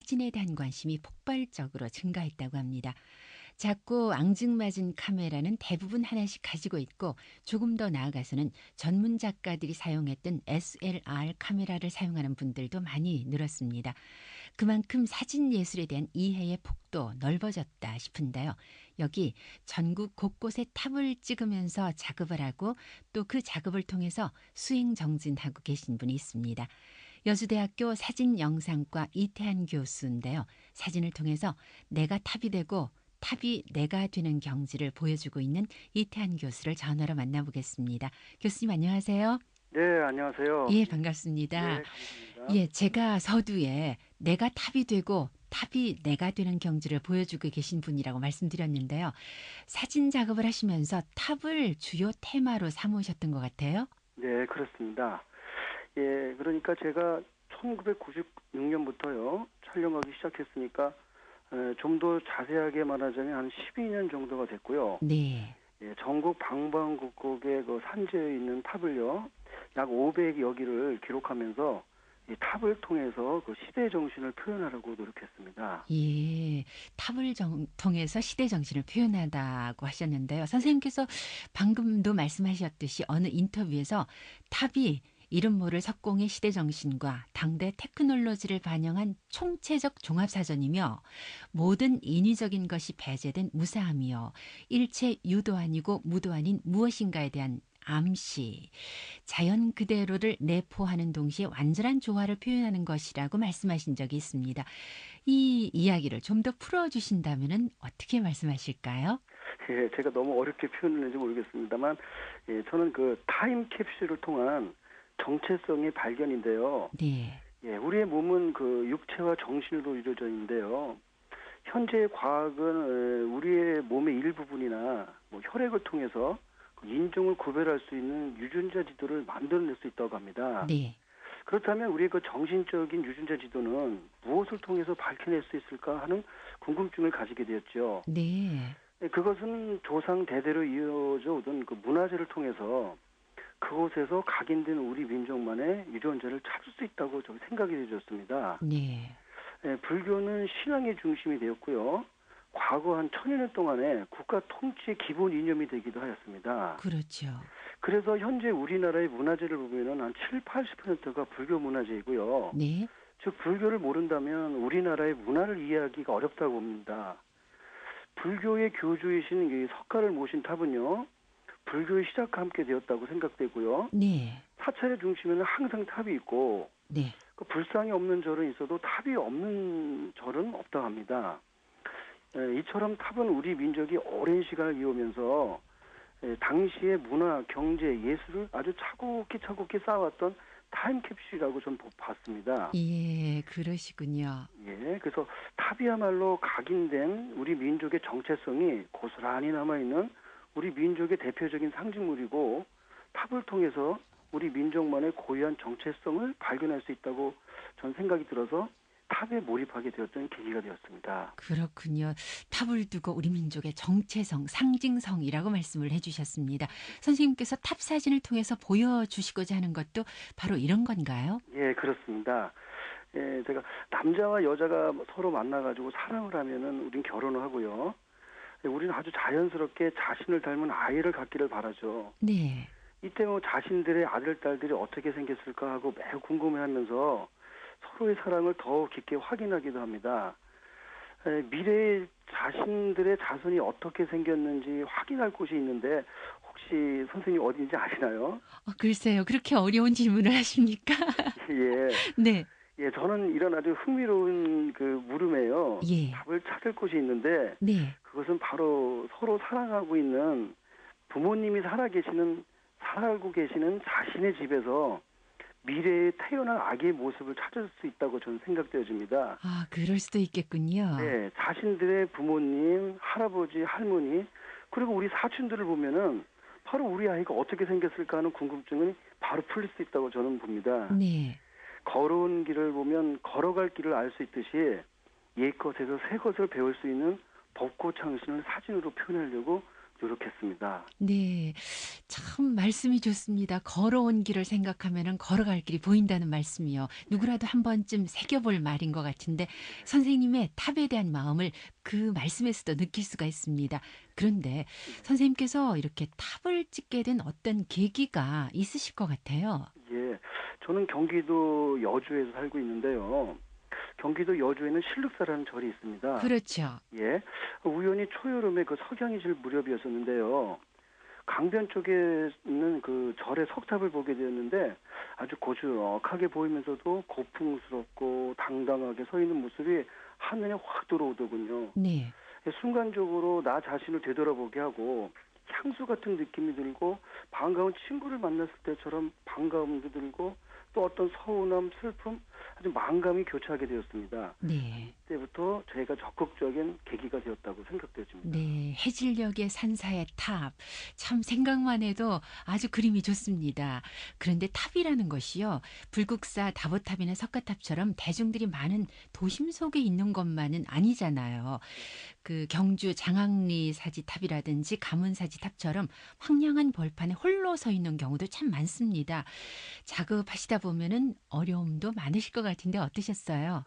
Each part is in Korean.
사진에 대한 관심이 폭발적으로 증가했다고 합니다. 작고 앙증맞은 카메라는 대부분 하나씩 가지고 있고 조금 더 나아가서는 전문 작가들이 사용했던 SLR 카메라를 사용하는 분들도 많이 늘었습니다. 그만큼 사진 예술에 대한 이해의 폭도 넓어졌다 싶은데요. 여기 전국 곳곳에 탑을 찍으면서 작업을 하고 또 그 작업을 통해서 수행 정진하고 계신 분이 있습니다. 여수대학교 사진영상과 이태한 교수인데요. 사진을 통해서 내가 탑이 되고 탑이 내가 되는 경지를 보여주고 있는 이태한 교수를 전화로 만나보겠습니다. 교수님 안녕하세요. 네, 안녕하세요. 예, 반갑습니다. 네, 감사합니다. 예, 제가 서두에 내가 탑이 되고 탑이 내가 되는 경지를 보여주고 계신 분이라고 말씀드렸는데요. 사진 작업을 하시면서 탑을 주요 테마로 삼으셨던 것 같아요. 네, 그렇습니다. 예, 그러니까 제가 1996년부터요, 촬영하기 시작했으니까, 좀 더 자세하게 말하자면 한 12년 정도가 됐고요. 네. 예, 전국 방방곡곡에 그 산지에 있는 탑을요, 약 500여 개를 기록하면서 이 탑을 통해서 그 시대 정신을 표현하려고 노력했습니다. 예, 탑을 통해서 시대 정신을 표현하다고 하셨는데요. 선생님께서 방금도 말씀하셨듯이 어느 인터뷰에서 탑이 이름 모를 석공의 시대 정신과 당대 테크놀로지를 반영한 총체적 종합사전이며 모든 인위적인 것이 배제된 무사함이요. 일체 유도 아니고 무도 아닌 무엇인가에 대한 암시, 자연 그대로를 내포하는 동시에 완전한 조화를 표현하는 것이라고 말씀하신 적이 있습니다. 이 이야기를 좀 더 풀어주신다면 어떻게 말씀하실까요? 예, 제가 너무 어렵게 표현했는지 모르겠습니다만, 예, 저는 그 타임캡슐을 통한 정체성의 발견인데요. 네, 예, 우리의 몸은 그 육체와 정신으로 이루어져 있는데요. 현재의 과학은 우리의 몸의 일부분이나 뭐 혈액을 통해서 그 인종을 구별할 수 있는 유전자 지도를 만들어낼 수 있다고 합니다. 네, 그렇다면 우리의 그 정신적인 유전자 지도는 무엇을 통해서 밝혀낼 수 있을까 하는 궁금증을 가지게 되었죠. 네. 예, 그것은 조상 대대로 이어져 오던 그 문화재를 통해서 그곳에서 각인된 우리 민족만의 유전자를 찾을 수 있다고 좀 생각이 되었습니다. 네. 예, 불교는 신앙의 중심이 되었고요. 과거 한 천여 년 동안에 국가 통치의 기본 이념이 되기도 하였습니다. 그렇죠. 그래서 현재 우리나라의 문화재를 보면은 한 7, 80%가 불교 문화재이고요. 네. 즉 불교를 모른다면 우리나라의 문화를 이해하기가 어렵다고 봅니다. 불교의 교주이신 이 석가를 모신 탑은요. 불교의 시작과 함께 되었다고 생각되고요. 네. 사찰의 중심에는 항상 탑이 있고 네. 그 불상이 없는 절은 있어도 탑이 없는 절은 없다고 합니다. 이처럼 탑은 우리 민족이 오랜 시간을 이어오면서 당시의 문화, 경제, 예술을 아주 차곡히 쌓아왔던 타임캡슐이라고 저는 봤습니다. 예, 그러시군요. 예, 그래서 탑이야말로 각인된 우리 민족의 정체성이 고스란히 남아있는 우리 민족의 대표적인 상징물이고 탑을 통해서 우리 민족만의 고유한 정체성을 발견할 수 있다고 저는 생각이 들어서 탑에 몰입하게 되었던 계기가 되었습니다. 그렇군요. 탑을 두고 우리 민족의 정체성, 상징성이라고 말씀을 해주셨습니다. 선생님께서 탑 사진을 통해서 보여주시고자 하는 것도 바로 이런 건가요? 예, 그렇습니다. 예, 제가 남자와 여자가 서로 만나가지고 사랑을 하면은 우린 결혼을 하고요. 예, 우리는 아주 자연스럽게 자신을 닮은 아이를 갖기를 바라죠. 네. 이때 뭐 자신들의 아들, 딸들이 어떻게 생겼을까 하고 매우 궁금해하면서 서로의 사랑을 더 깊게 확인하기도 합니다. 미래의 자신들의 자손이 어떻게 생겼는지 확인할 곳이 있는데 혹시 선생님 어딘지 아시나요? 글쎄요. 그렇게 어려운 질문을 하십니까? 예, 네. 예, 저는 이런 아주 흥미로운 그 물음에요. 예. 답을 찾을 곳이 있는데 네. 그것은 바로 서로 사랑하고 있는 부모님이 살아가고 계시는 자신의 집에서 미래에 태어난 아기의 모습을 찾을 수 있다고 저는 생각되어집니다. 아, 그럴 수도 있겠군요. 네, 자신들의 부모님, 할아버지, 할머니, 그리고 우리 사촌들을 보면은 바로 우리 아이가 어떻게 생겼을까 하는 궁금증은 바로 풀릴 수 있다고 저는 봅니다. 네. 걸어온 길을 보면 걸어갈 길을 알 수 있듯이 옛것에서 새것을 배울 수 있는 벚꽃 창신을 사진으로 표현하려고 노력했습니다. 네. 참 말씀이 좋습니다. 걸어온 길을 생각하면은 걸어갈 길이 보인다는 말씀이요. 누구라도 한 번쯤 새겨볼 말인 것 같은데 선생님의 탑에 대한 마음을 그 말씀에서도 느낄 수가 있습니다. 그런데 네. 선생님께서 이렇게 탑을 찍게 된 어떤 계기가 있으실 것 같아요. 예. 저는 경기도 여주에서 살고 있는데요. 경기도 여주에는 신륵사라는 절이 있습니다. 그렇죠. 예. 우연히 초여름에 그 석양이 질 무렵이었었는데요. 강변 쪽에 있는 그 절의 석탑을 보게 되었는데 아주 고즈넉하게 보이면서도 고풍스럽고 당당하게 서 있는 모습이 한눈에 확 들어오더군요. 네. 순간적으로 나 자신을 되돌아보게 하고 향수 같은 느낌이 들고 반가운 친구를 만났을 때처럼 반가움도 들고 또 어떤 서운함, 슬픔, 아주 만감이 교차하게 되었습니다. 네. 이때부터 저희가 적극적인 계기가 되었다고 생각되어집니다. 네. 해질녘의 산사의 탑. 참 생각만 해도 아주 그림이 좋습니다. 그런데 탑이라는 것이요. 불국사 다보탑이나 석가탑처럼 대중들이 많은 도심 속에 있는 것만은 아니잖아요. 그 경주 장항리 사지탑이라든지 가문사지 탑처럼 황량한 벌판에 홀로 서 있는 경우도 참 많습니다. 작업하시다 보면은 어려움도 많으실 것 같은데 어떠셨어요?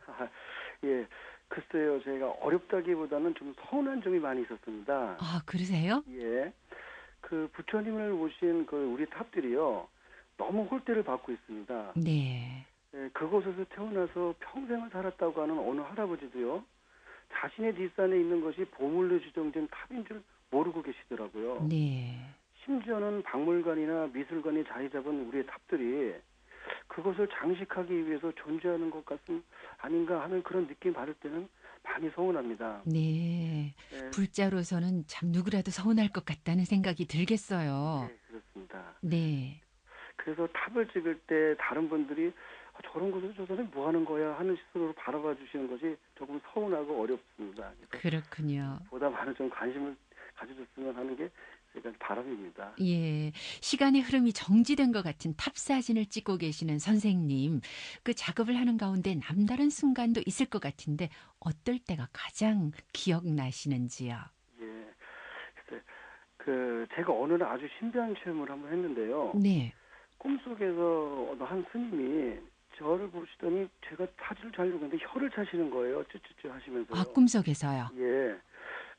예, 글쎄요, 제가 어렵다기보다는 좀 서운한 점이 많이 있었습니다. 아, 그러세요? 예, 그 부처님을 모신 그 우리 탑들이요, 너무 홀대를 받고 있습니다. 네. 예, 그곳에서 태어나서 평생을 살았다고 하는 어느 할아버지도요, 자신의 뒷산에 있는 것이 보물로 지정된 탑인 줄 모르고 계시더라고요. 네. 심지어는 박물관이나 미술관이 자리 잡은 우리의 탑들이 그것을 장식하기 위해서 존재하는 것 같은 아닌가 하는 그런 느낌 받을 때는 많이 서운합니다. 네. 예, 불자로서는 참 누구라도 서운할 것 같다는 생각이 들겠어요. 예, 그렇습니다. 네. 그래서 탑을 찍을 때 다른 분들이 저런 곳에서 저 사람이 뭐 하는 거야 하는 시선으로 바라봐 주시는 것이 조금 서운하고 어렵습니다. 그래서 그렇군요. 보다 많은 좀 관심을 가져줬으면 하는 게 제가 바람입니다. 예. 시간의 흐름이 정지된 것 같은 탑 사진을 찍고 계시는 선생님. 그 작업을 하는 가운데 남다른 순간도 있을 것 같은데 어떨 때가 가장 기억나시는지요? 예, 글쎄, 그 제가 어느 날 아주 신비한 체험을 한번 했는데요. 네. 꿈속에서 어느 한 스님이 저를 보시더니 제가 사진을 잘 찍는데 혀를 차시는 거예요. 쭈쭈쭈 아, 하시면서요. 꿈속에서요. 예.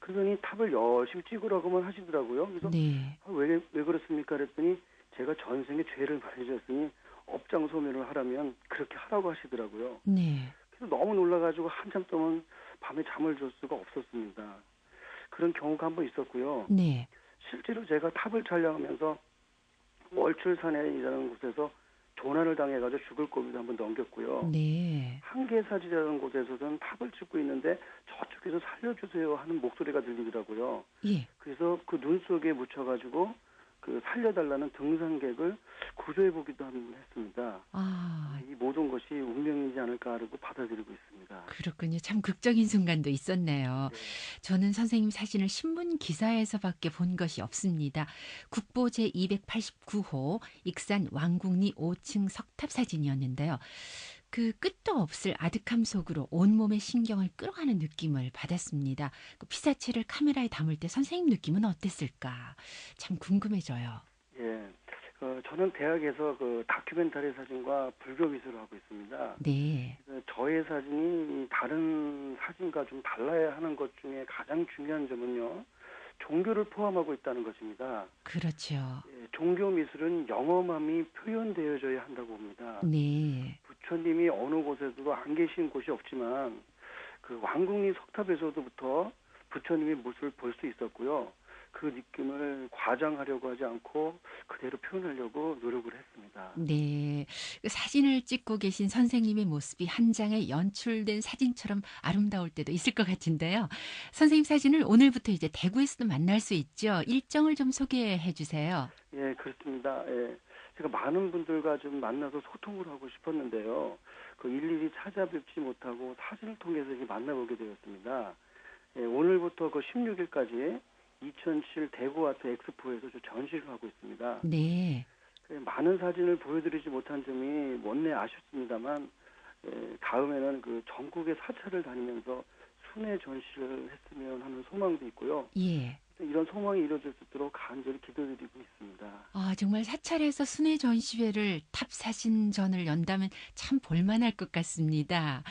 그러더니 탑을 열심히 찍으라고만 하시더라고요. 그래서 네. 왜 그렇습니까? 그랬더니 제가 전생에 죄를 많이 졌으니 업장 소멸을 하라면 그렇게 하라고 하시더라고요. 네. 그래서 너무 놀라가지고 한참 동안 밤에 잠을 잘 수가 없었습니다. 그런 경우가 한 번 있었고요. 네. 실제로 제가 탑을 촬영하면서 월출산이라는 곳에서 조난을 당해가지고 죽을 고비도 한번 넘겼고요. 네. 한계사지라는 곳에서는 탑을 찍고 있는데 저쪽에서 살려주세요 하는 목소리가 들리더라고요. 예. 그래서 그 눈 속에 묻혀가지고 그 살려달라는 등산객을 구조해보기도 한번 했습니다. 아, 이 모든 것이 운명이지 않을까 하고 받아들이고 있습니다. 그렇군요. 참 극적인 순간도 있었네요. 네. 저는 선생님 사진을 신문 기사에서밖에 본 것이 없습니다. 국보 제289호 익산 왕궁리 5층 석탑 사진이었는데요. 그 끝도 없을 아득함 속으로 온몸의 신경을 끌어가는 느낌을 받았습니다. 그 피사체를 카메라에 담을 때 선생님 느낌은 어땠을까? 참 궁금해져요. 예. 저는 대학에서 그 다큐멘터리 사진과 불교 미술을 하고 있습니다. 네, 저의 사진이 다른 사진과 좀 달라야 하는 것 중에 가장 중요한 점은요. 종교를 포함하고 있다는 것입니다. 그렇죠. 예, 종교 미술은 영험함이 표현되어져야 한다고 봅니다. 네, 부처님이 어느 곳에서도 안 계신 곳이 없지만 그 왕궁리 석탑에서도부터 부처님의 모습을 볼 수 있었고요. 그 느낌을 과장하려고 하지 않고 그대로 표현하려고 노력을 했습니다. 네. 그 사진을 찍고 계신 선생님의 모습이 한 장의 연출된 사진처럼 아름다울 때도 있을 것 같은데요. 선생님 사진을 오늘부터 이제 대구에서도 만날 수 있죠. 일정을 좀 소개해 주세요. 예, 그렇습니다. 예. 제가 많은 분들과 좀 만나서 소통을 하고 싶었는데요. 그 일일이 찾아뵙지 못하고 사진을 통해서 이렇게 만나보게 되었습니다. 예, 오늘부터 그 16일까지 2007 대구 아트 엑스포에서 저 전시를 하고 있습니다. 네. 많은 사진을 보여드리지 못한 점이 못내 아쉽습니다만 다음에는 그 전국의 사찰을 다니면서 순회 전시를 했으면 하는 소망도 있고요. 예. 이런 소망이 이루어질 수 있도록 간절히 기도드리고 있습니다. 아, 정말 사찰에서 순회 전시회를 탑 사진전을 연다면 참 볼만할 것 같습니다.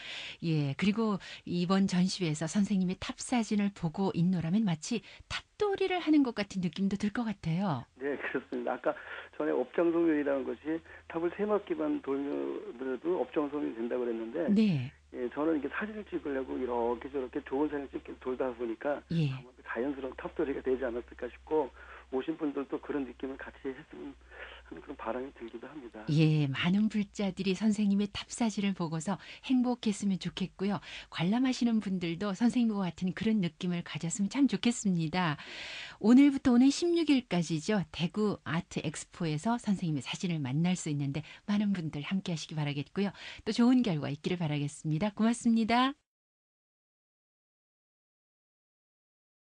예, 그리고 이번 전시회에서 선생님의 탑 사진을 보고 있노라면 마치 탑돌이를 하는 것 같은 느낌도 들 것 같아요. 네, 그렇습니다. 아까 전에 업장소멸이라는 것이 탑을 세 바퀴만 돌면도 업장소멸이 된다고 그랬는데, 네, 예, 저는 이게 사진을 찍으려고 이렇게 저렇게 좋은 사진을 찍게 돌다 보니까 예. 아마 자연스러운 탑돌이가 되지 않았을까 싶고, 오신 분들도 그런 느낌을 같이 했으면 하는 그런 바람이 들기도 합니다. 예, 많은 불자들이 선생님의 탑사진을 보고서 행복했으면 좋겠고요. 관람하시는 분들도 선생님과 같은 그런 느낌을 가졌으면 참 좋겠습니다. 오늘부터 오는 16일까지죠. 대구 아트 엑스포에서 선생님의 사진을 만날 수 있는데 많은 분들 함께 하시기 바라겠고요. 또 좋은 결과 있기를 바라겠습니다. 고맙습니다.